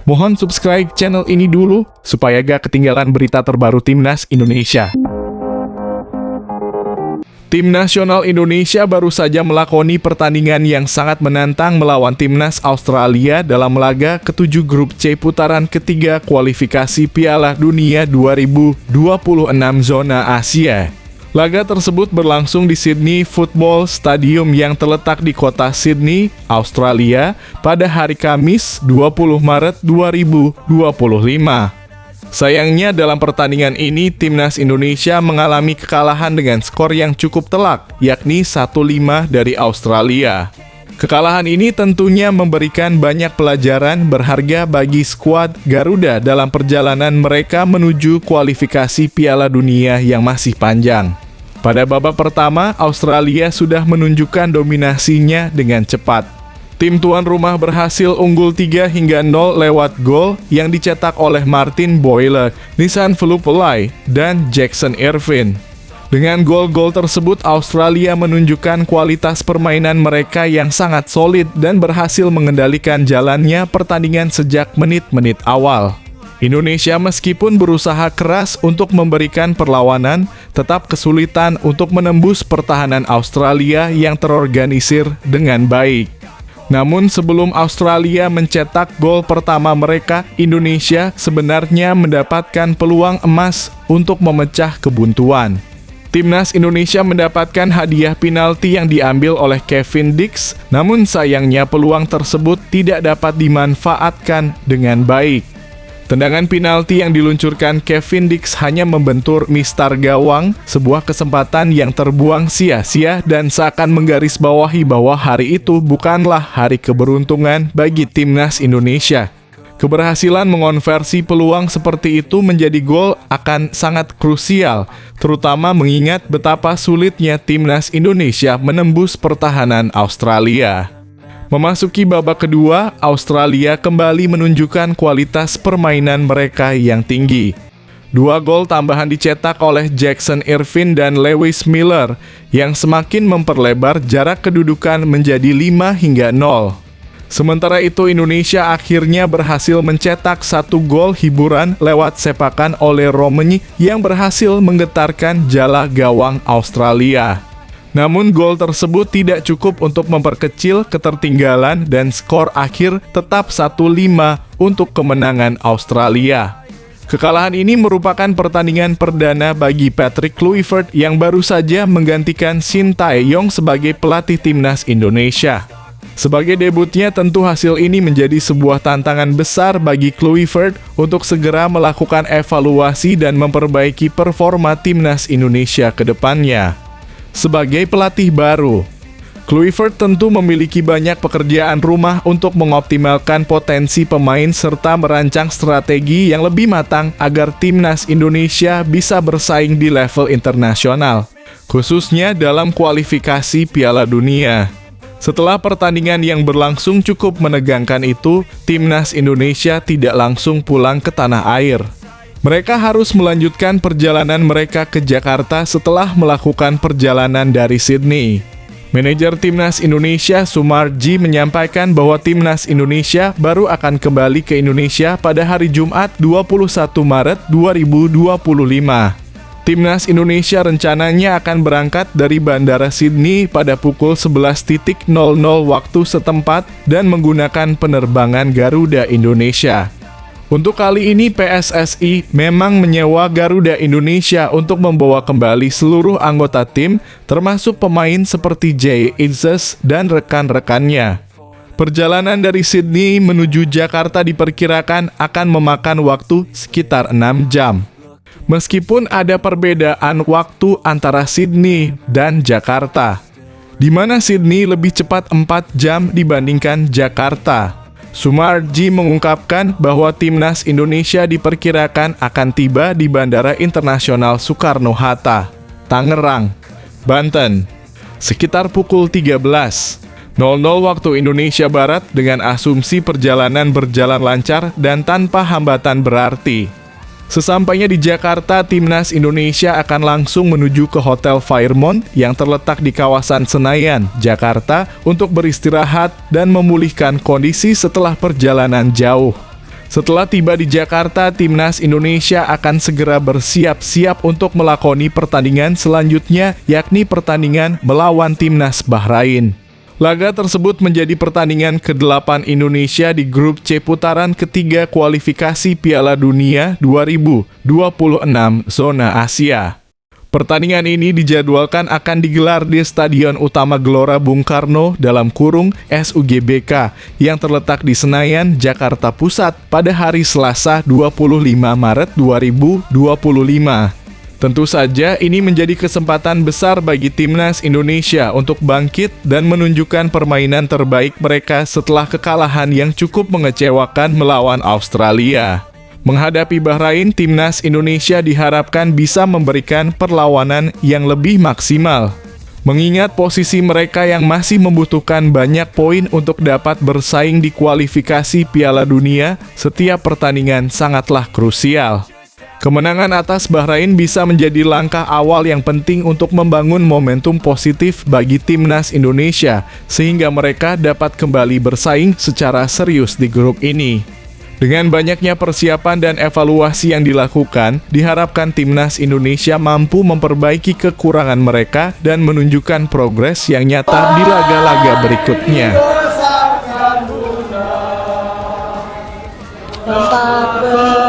Mohon subscribe channel ini dulu, supaya gak ketinggalan berita terbaru Timnas Indonesia. Tim Nasional Indonesia baru saja melakoni pertandingan yang sangat menantang melawan Timnas Australia dalam laga ke-7 Grup C putaran ketiga kualifikasi Piala Dunia 2026 zona Asia. Laga tersebut berlangsung di Sydney Football Stadium yang terletak di kota Sydney, Australia, pada hari Kamis 20 Maret 2025. Sayangnya dalam pertandingan ini, Timnas Indonesia mengalami kekalahan dengan skor yang cukup telak, yakni 1-5 dari Australia. Kekalahan ini tentunya memberikan banyak pelajaran berharga bagi skuad Garuda dalam perjalanan mereka menuju kualifikasi Piala Dunia yang masih panjang. Pada babak pertama, Australia sudah menunjukkan dominasinya dengan cepat. Tim tuan rumah berhasil unggul 3-0 lewat gol yang dicetak oleh Martin Boyle, Nissan Velupillai, dan Jackson Irvine. Dengan gol-gol tersebut, Australia menunjukkan kualitas permainan mereka yang sangat solid dan berhasil mengendalikan jalannya pertandingan sejak menit-menit awal. Indonesia meskipun berusaha keras untuk memberikan perlawanan, tetap kesulitan untuk menembus pertahanan Australia yang terorganisir dengan baik. Namun sebelum Australia mencetak gol pertama mereka, Indonesia sebenarnya mendapatkan peluang emas untuk memecah kebuntuan. Timnas Indonesia mendapatkan hadiah penalti yang diambil oleh Kevin Dix, namun sayangnya peluang tersebut tidak dapat dimanfaatkan dengan baik. Tendangan penalti yang diluncurkan Kevin Dix hanya membentur mistar gawang, sebuah kesempatan yang terbuang sia-sia dan seakan menggarisbawahi bahwa hari itu bukanlah hari keberuntungan bagi Timnas Indonesia. Keberhasilan mengonversi peluang seperti itu menjadi gol akan sangat krusial, terutama mengingat betapa sulitnya Timnas Indonesia menembus pertahanan Australia. Memasuki babak kedua, Australia kembali menunjukkan kualitas permainan mereka yang tinggi. 2 gol tambahan dicetak oleh Jackson Irvine dan Lewis Miller yang semakin memperlebar jarak kedudukan menjadi 5-0. Sementara itu, Indonesia akhirnya berhasil mencetak 1 gol hiburan lewat sepakan oleh Romani yang berhasil menggetarkan jala gawang Australia. Namun gol tersebut tidak cukup untuk memperkecil ketertinggalan dan skor akhir tetap 1-5 untuk kemenangan Australia. Kekalahan ini merupakan pertandingan perdana bagi Patrick Kluivert yang baru saja menggantikan Shin Tae-yong sebagai pelatih Timnas Indonesia. Sebagai debutnya, tentu hasil ini menjadi sebuah tantangan besar bagi Kluivert untuk segera melakukan evaluasi dan memperbaiki performa Timnas Indonesia ke depannya. Sebagai pelatih baru, Kluivert tentu memiliki banyak pekerjaan rumah untuk mengoptimalkan potensi pemain serta merancang strategi yang lebih matang agar Timnas Indonesia bisa bersaing di level internasional, khususnya dalam kualifikasi Piala Dunia. Setelah pertandingan yang berlangsung cukup menegangkan itu, Timnas Indonesia tidak langsung pulang ke tanah air. Mereka harus melanjutkan perjalanan mereka ke Jakarta setelah melakukan perjalanan dari Sydney. Manajer Timnas Indonesia Sumarji menyampaikan bahwa Timnas Indonesia baru akan kembali ke Indonesia pada hari Jumat 21 Maret 2025. Timnas Indonesia rencananya akan berangkat dari Bandara Sydney pada pukul 11.00 waktu setempat dan menggunakan penerbangan Garuda Indonesia. Untuk kali ini PSSI memang menyewa Garuda Indonesia untuk membawa kembali seluruh anggota tim, termasuk pemain seperti Jay Itzes dan rekan-rekannya. Perjalanan dari Sydney menuju Jakarta diperkirakan akan memakan waktu sekitar 6 jam. Meskipun ada perbedaan waktu antara Sydney dan Jakarta, di mana Sydney lebih cepat 4 jam dibandingkan Jakarta. Sumarji mengungkapkan bahwa Timnas Indonesia diperkirakan akan tiba di Bandara Internasional Soekarno-Hatta, Tangerang, Banten, sekitar pukul 13.00 waktu Indonesia Barat dengan asumsi perjalanan berjalan lancar dan tanpa hambatan berarti. Sesampainya di Jakarta, Timnas Indonesia akan langsung menuju ke Hotel Fairmont yang terletak di kawasan Senayan, Jakarta untuk beristirahat dan memulihkan kondisi setelah perjalanan jauh. Setelah tiba di Jakarta, timnas Indonesia akan segera bersiap-siap untuk melakoni pertandingan selanjutnya, yakni pertandingan melawan timnas Bahrain. Laga tersebut menjadi pertandingan ke-8 Indonesia di grup C putaran ketiga kualifikasi Piala Dunia 2026 zona Asia. Pertandingan ini dijadwalkan akan digelar di Stadion Utama Gelora Bung Karno (SUGBK) yang terletak di Senayan, Jakarta Pusat pada hari Selasa 25 Maret 2025. Tentu saja ini menjadi kesempatan besar bagi timnas Indonesia untuk bangkit dan menunjukkan permainan terbaik mereka setelah kekalahan yang cukup mengecewakan melawan Australia. Menghadapi Bahrain, timnas Indonesia diharapkan bisa memberikan perlawanan yang lebih maksimal. Mengingat posisi mereka yang masih membutuhkan banyak poin untuk dapat bersaing di kualifikasi Piala Dunia, setiap pertandingan sangatlah krusial. Kemenangan atas Bahrain bisa menjadi langkah awal yang penting untuk membangun momentum positif bagi timnas Indonesia, sehingga mereka dapat kembali bersaing secara serius di grup ini. Dengan banyaknya persiapan dan evaluasi yang dilakukan, diharapkan timnas Indonesia mampu memperbaiki kekurangan mereka dan menunjukkan progres yang nyata di laga-laga berikutnya. Tempat